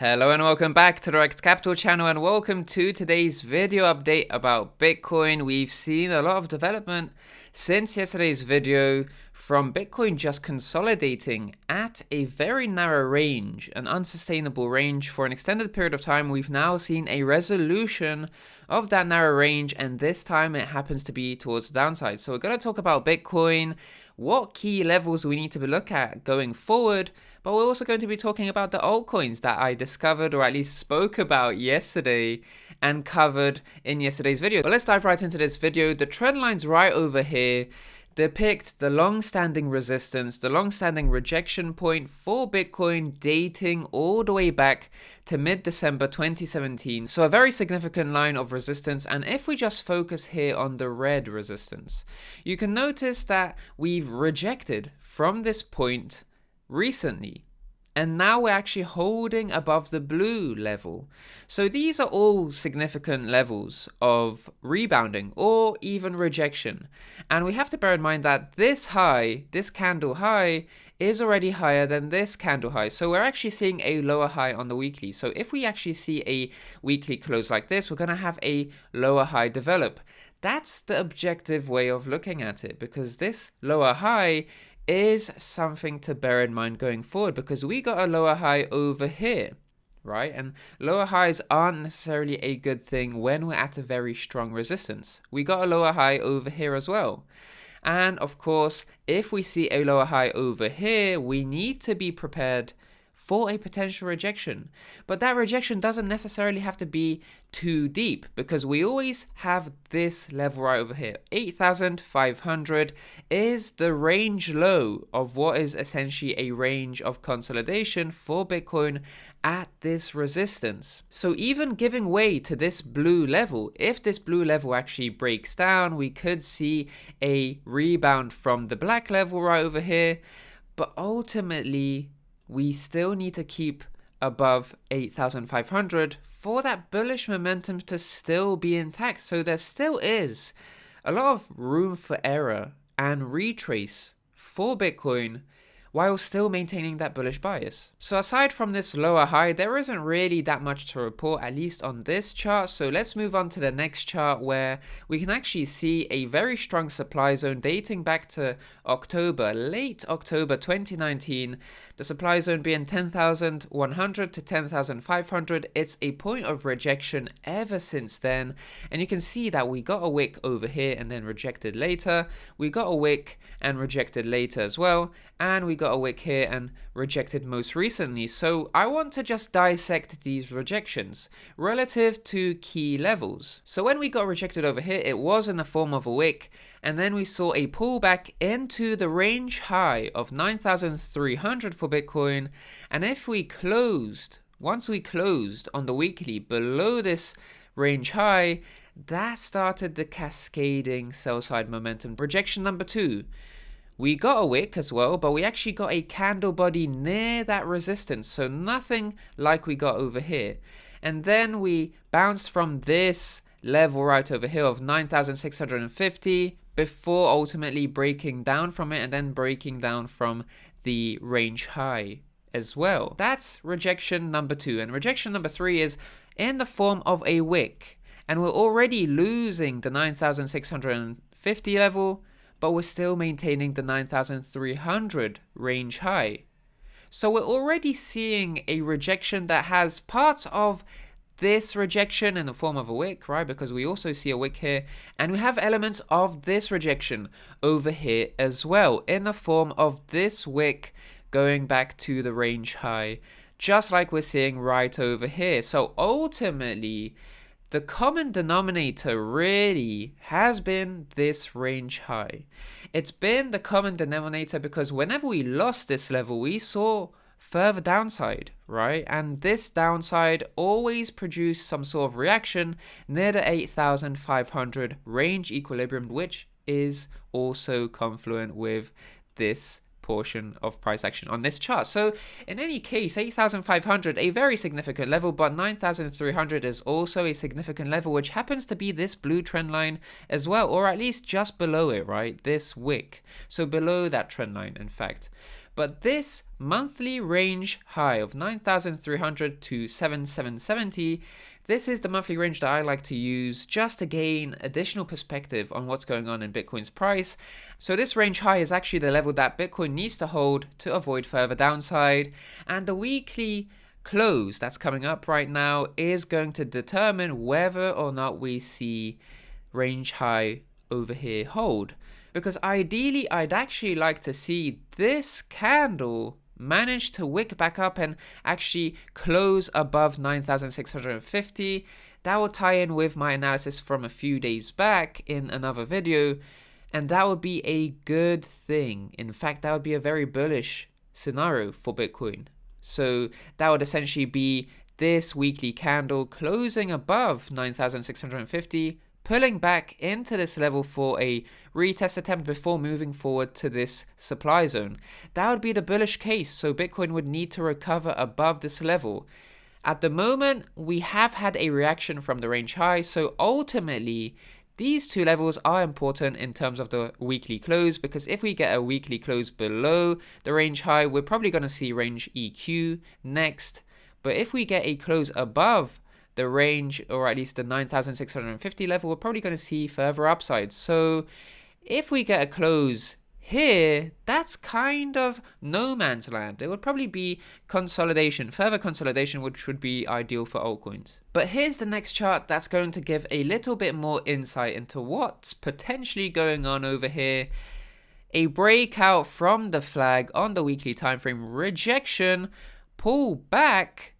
Hello and welcome back to the Rekt Capital channel, and welcome to today's video update about Bitcoin. We've seen a lot of development since yesterday's video, from Bitcoin just consolidating at a very narrow range, an unsustainable range for an extended period of time. We've now seen a resolution of that narrow range, and this time it happens to be towards the downside. So we're going to talk about Bitcoin, what key levels we need to look at going forward, but we're also going to be talking about the altcoins that I discovered, or at least spoke about yesterday and covered in yesterday's video. But let's dive right into this video. The trend lines right over here depict the long-standing resistance, the long-standing rejection point for Bitcoin, dating all the way back to mid-December 2017. So a very significant line of resistance. And if we just focus here on the red resistance, you can notice that we've rejected from this point recently, and now we're actually holding above the blue level. So these are all significant levels of rebounding or even rejection. And we have to bear in mind that this high, this candle high, is already higher than this candle high. So we're actually seeing a lower high on the weekly. So if we actually see a weekly close like this, we're going to have a lower high develop. That's the objective way of looking at it, because this lower high is something to bear in mind going forward, because we got a lower high over here, right? And lower highs aren't necessarily a good thing when we're at a very strong resistance. We got a lower high over here as well. And of course, if we see a lower high over here, we need to be prepared for a potential rejection. But that rejection doesn't necessarily have to be too deep, because we always have this level right over here. 8,500 is the range low of what is essentially a range of consolidation for Bitcoin at this resistance. So even giving way to this blue level, if this blue level actually breaks down, we could see a rebound from the black level right over here. But ultimately, we still need to keep above 8,500 for that bullish momentum to still be intact. So there still is a lot of room for error and retrace for Bitcoin while still maintaining that bullish bias. So aside from this lower high, there isn't really that much to report, at least on this chart. So let's move on to the next chart, where we can actually see a very strong supply zone dating back to October, late October 2019. The supply zone being 10,100 to 10,500. It's a point of rejection ever since then. And you can see that we got a wick over here and then rejected later. We got a wick and rejected later as well. And we got a wick here and rejected most recently. So I want to just dissect these rejections relative to key levels. So when we got rejected over here, it was in the form of a wick, and then we saw a pullback into the range high of 9,300 for Bitcoin. And if we closed, once we closed on the weekly below this range high, that started the cascading sell side momentum. Rejection number 2. We got a wick as well, but we actually got a candle body near that resistance. So nothing like we got over here. And then we bounced from this level right over here of 9,650 before ultimately breaking down from it and then breaking down from the range high as well. That's rejection number 2. And rejection number 3 is in the form of a wick. And we're already losing the 9,650 level, but we're still maintaining the 9,300 range high. So we're already seeing a rejection that has parts of this rejection in the form of a wick, right? Because we also see a wick here, and we have elements of this rejection over here as well in the form of this wick going back to the range high, just like we're seeing right over here. So ultimately, the common denominator really has been this range high. It's been the common denominator because whenever we lost this level, we saw further downside, right? And this downside always produced some sort of reaction near the 8,500 range equilibrium, which is also confluent with this portion of price action on this chart. So in any case, 8,500, a very significant level, but 9,300 is also a significant level, which happens to be this blue trend line as well, or at least just below it, right? This wick. So below that trend line, in fact. But this monthly range high of 9,300 to 7,770, this is the monthly range that I like to use just to gain additional perspective on what's going on in Bitcoin's price. So this range high is actually the level that Bitcoin needs to hold to avoid further downside, and the weekly close that's coming up right now is going to determine whether or not we see range high over here hold. Because ideally, I'd actually like to see this candle manage to wick back up and actually close above 9,650. That will tie in with my analysis from a few days back in another video, and that would be a good thing. In fact, that would be a very bullish scenario for Bitcoin. So that would essentially be this weekly candle closing above 9,650, pulling back into this level for a retest attempt before moving forward to this supply zone. That would be the bullish case, so Bitcoin would need to recover above this level. At the moment, we have had a reaction from the range high, so ultimately, these two levels are important in terms of the weekly close, because if we get a weekly close below the range high, we're probably going to see range EQ next. But if we get a close above the range, or at least the 9,650 level, we're probably going to see further upside. So if we get a close here, that's kind of no man's land. It would probably be consolidation, further consolidation, which would be ideal for altcoins. But here's the next chart that's going to give a little bit more insight into what's potentially going on over here. A breakout from the flag on the weekly time frame, rejection, pull back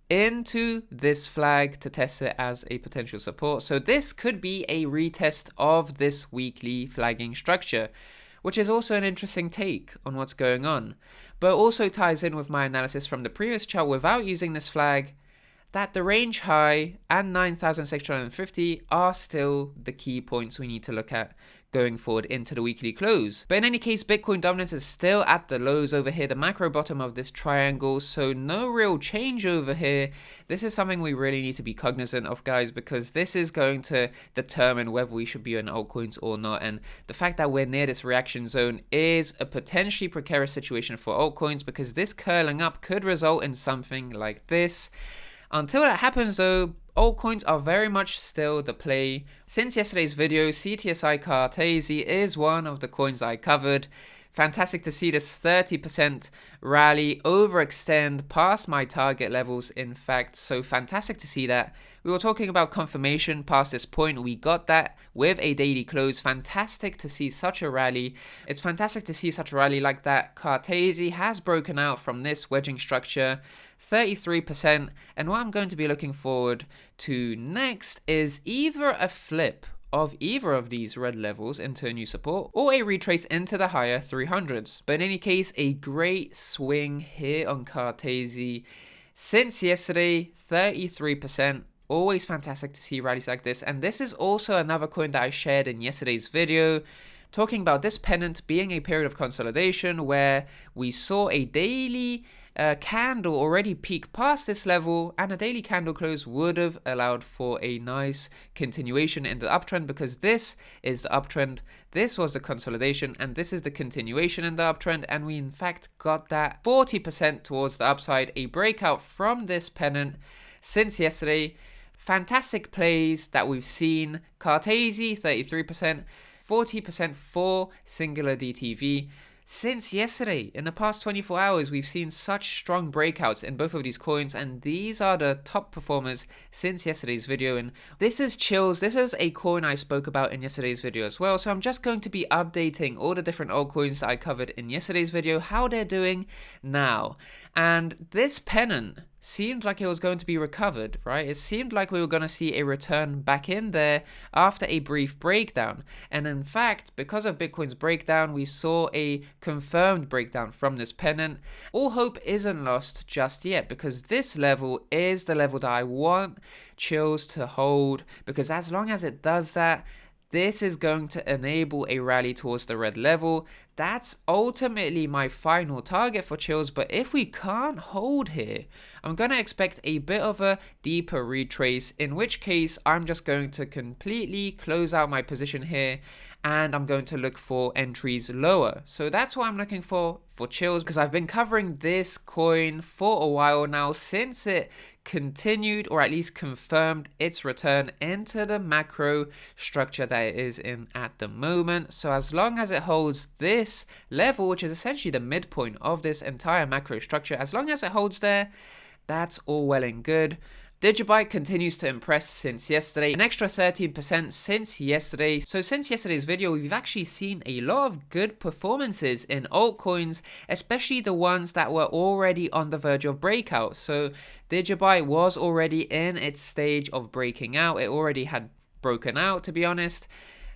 into this flag to test it as a potential support. So this could be a retest of this weekly flagging structure, which is also an interesting take on what's going on, but also ties in with my analysis from the previous chart without using this flag, that the range high and 9,650 are still the key points we need to look at going forward into the weekly close. But in any case, Bitcoin dominance is still at the lows over here, the macro bottom of this triangle, so no real change over here. This is something we really need to be cognizant of, guys, because this is going to determine whether we should be in altcoins or not, and the fact that we're near this reaction zone is a potentially precarious situation for altcoins, because this curling up could result in something like this. Until that happens though, altcoins are very much still the play. Since yesterday's video, CTSI Cartesi is one of the coins I covered. Fantastic to see this 30% rally overextend past my target levels, in fact, so fantastic to see that. We were talking about confirmation past this point, we got that with a daily close. Fantastic to see such a rally. It's fantastic to see such a rally like that. Cartesi has broken out from this wedging structure, 33%, and what I'm going to be looking forward to next is either a flip of either of these red levels into a new support, or a retrace into the higher 300s. But in any case, a great swing here on Cartesi. Since yesterday, 33%. Always fantastic to see rallies like this. And this is also another coin that I shared in yesterday's video, talking about this pennant being a period of consolidation where we saw a daily candle already peak past this level, and a daily candle close would have allowed for a nice continuation in the uptrend, because this is the uptrend, this was the consolidation, and this is the continuation in the uptrend, and we in fact got that 40% towards the upside, a breakout from this pennant since yesterday. Fantastic plays that we've seen. Cartesi 33%, 40% for singular DTV. Since yesterday, in the past 24 hours, we've seen such strong breakouts in both of these coins, and these are the top performers since yesterday's video. And this is Chills. This is a coin I spoke about in yesterday's video as well. So I'm just going to be updating all the different altcoins that I covered in yesterday's video, how they're doing now. And this pennant seemed like it was going to be recovered, right? It seemed like we were going to see a return back in there after a brief breakdown. And in fact, because of Bitcoin's breakdown, we saw a confirmed breakdown from this pennant. All hope isn't lost just yet, because this level is the level that I want Chills to hold, because as long as it does that, this is going to enable a rally towards the red level. that's ultimately my final target for chills. But if we can't hold here, I'm going to expect a bit of a deeper retrace, in which case I'm just going to completely close out my position here, and I'm going to look for entries lower. So that's what I'm looking for chills, because I've been covering this coin for a while now, since it continued, or at least confirmed, its return into the macro structure that it is in at the moment. So as long as it holds this level, which is essentially the midpoint of this entire macro structure, as long as it holds there, that's all well and good. Digibyte continues to impress since yesterday, an extra 13% since yesterday. So since yesterday's video, we've actually seen a lot of good performances in altcoins, especially the ones that were already on the verge of breakout. So Digibyte was already in its stage of breaking out. It already had broken out, to be honest.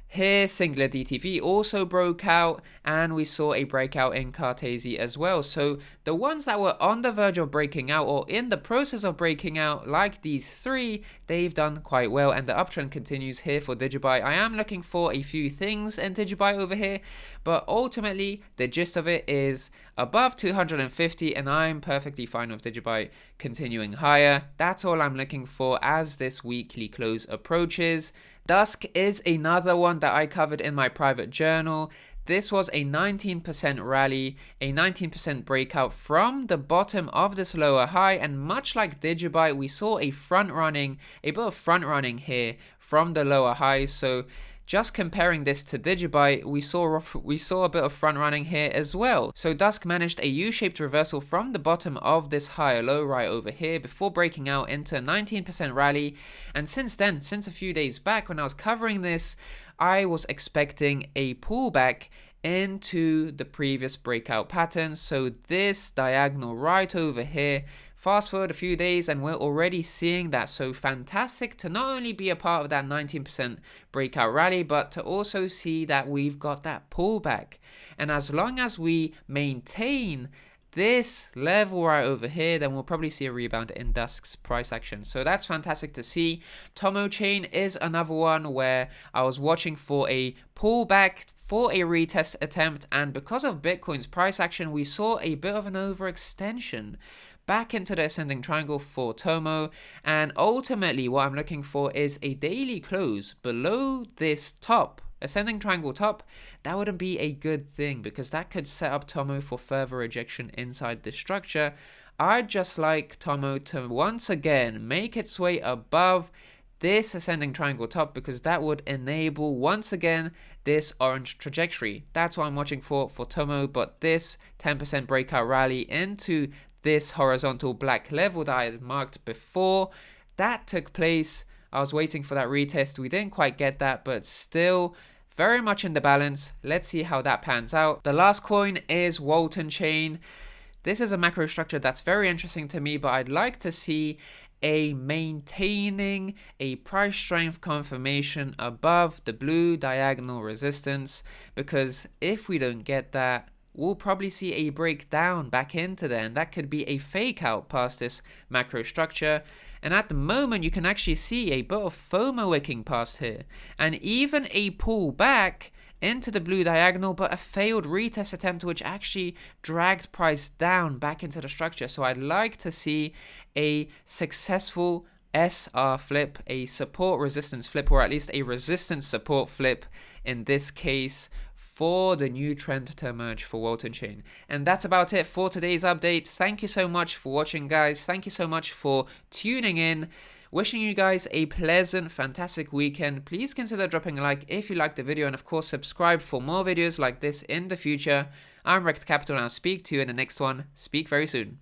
Here, Singular DTV also broke out, and we saw a breakout in Cartesi as well. So the ones that were on the verge of breaking out, or in the process of breaking out, like these three, they've done quite well, and the uptrend continues here for Digibyte. I am looking for a few things in Digibyte over here, but ultimately the gist of it is above 250, and I'm perfectly fine with Digibyte continuing higher. That's all I'm looking for as this weekly close approaches. Dusk is another one that I covered in my private journal. This was a 19% rally, a 19% breakout from the bottom of this lower high, and much like Digibyte, we saw a bit of front running here from the lower highs. So just comparing this to Digibyte, we saw a bit of front running here as well. So Dusk managed a U-shaped reversal from the bottom of this higher low right over here before breaking out into a 19% rally. And since then, since a few days back when I was covering this, I was expecting a pullback into the previous breakout pattern. So this diagonal right over here, fast forward a few days and we're already seeing that. So fantastic to not only be a part of that 19% breakout rally, but to also see that we've got that pullback. And as long as we maintain this level right over here, then we'll probably see a rebound in Dusk's price action. So that's fantastic to see. TomoChain is another one where I was watching for a pullback, for a retest attempt, and because of Bitcoin's price action, we saw a bit of an overextension back into the ascending triangle for Tomo, and ultimately what I'm looking for is a daily close below this top ascending triangle top. That wouldn't be a good thing, because that could set up Tomo for further rejection inside this structure. I'd just like Tomo to once again make its way above this ascending triangle top, because that would enable once again this orange trajectory. That's what I'm watching for Tomo. But this 10% breakout rally into this horizontal black level that I had marked before, that took place. I was waiting for that retest. We didn't quite get that, but still very much in the balance. Let's see how that pans out. The last coin is WaltonChain. This is a macro structure that's very interesting to me, but I'd like to see a maintaining a price strength confirmation above the blue diagonal resistance, because if we don't get that, we'll probably see a breakdown back into there, and that could be a fake out past this macro structure. And at the moment, you can actually see a bit of FOMO wicking past here, and even a pull back into the blue diagonal, but a failed retest attempt, which actually dragged price down back into the structure. So I'd like to see a successful SR flip, a support resistance flip, or at least a resistance support flip in this case, for the new trend to emerge for WaltonChain. And that's about it for today's update. Thank you so much for watching, guys. Thank you so much for tuning in. Wishing you guys a pleasant, fantastic weekend. Please consider dropping a like if you liked the video, and of course subscribe for more videos like this in the future. I'm Rekt Capital, and I'll speak to you in the next one. Speak very soon.